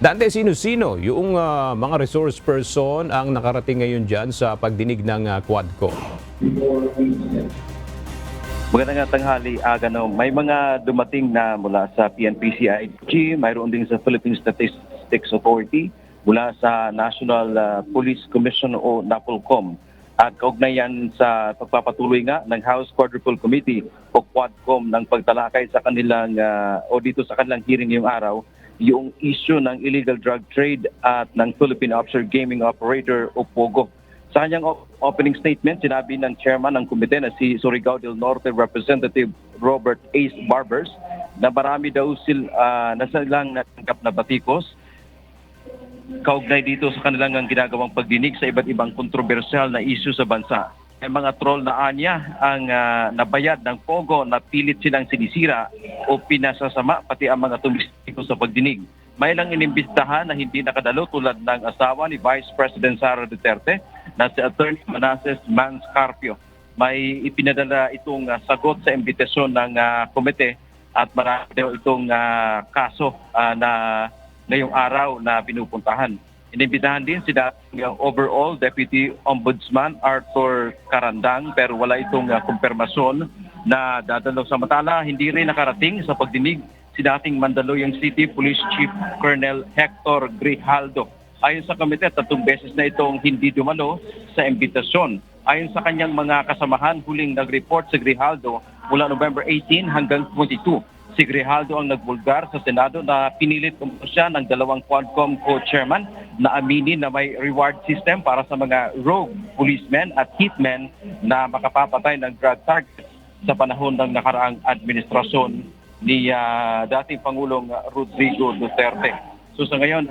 Dante, sino-sino yung mga resource person ang nakarating ngayon dyan sa pagdinig ng Quadcom? Magandang tanghali, Agano. May mga dumating na mula sa PNP-CIG, mayroon din sa Philippine Statistics Authority, mula sa National Police Commission o NAPOLCOM. At kaugnay yan sa pagpapatuloy nga ng House Quadruple Committee o Quadcom ng pagtalakay sa kanilang o dito sa kanilang hearing ngayong araw, yung issue ng illegal drug trade at ng Philippine Offshore Gaming Operator o POGO. Sa kanyang opening statement, sinabi ng chairman ng komite na si Surigao del Norte Representative Robert Ace Barbers na marami daw na silang natanggap na batikos kaugnay dito sa kanilang ginagawang pagdinig sa iba't ibang kontrobersyal na issue sa bansa. May mga troll na anya ang nabayad ng POGO na pilit silang sinisira o pinasasama pati ang mga tumisiko sa pagdinig. May ilang inimbistahan na hindi nakadalo tulad ng asawa ni Vice President Sara Duterte na si Attorney Manasseh Manscarpio. May ipinadala itong sagot sa imbitasyon ng komite at marami daw itong kaso na ngayong araw na pinupuntahan. Inimbitahan din si dating overall Deputy Ombudsman Arthur Carandang pero wala itong kumpirmasyon na dadalaw sa Matala. Hindi rin nakarating sa pagdinig si dating Mandaluyong City Police Chief Colonel Hector Grijaldo. Ayon sa komite, 3 beses na itong hindi dumalo sa imbitasyon. Ayon sa kanyang mga kasamahan, huling nag-report si Grijaldo mula November 18 hanggang 22. Si Grijaldo ang nagbulgar sa Senado na pinilit siya ng 2 Quadcom co-chairman na aminin na may reward system para sa mga rogue policemen at hitmen na makapapatay ng drug targets sa panahon ng nakaraang administrasyon ni dating Pangulong Rodrigo Duterte. So sa ngayon,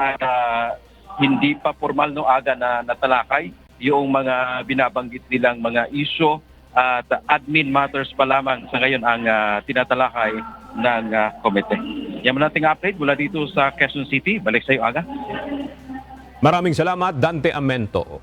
hindi pa formal no aga na natalakay yung mga binabanggit nilang mga issue at admin matters pa lamang sa ngayon ang tinatalakay ng komite. Yan mo nating update mula dito sa Quezon City. Balik sa iyo, Aga. Maraming salamat, Dante Amento.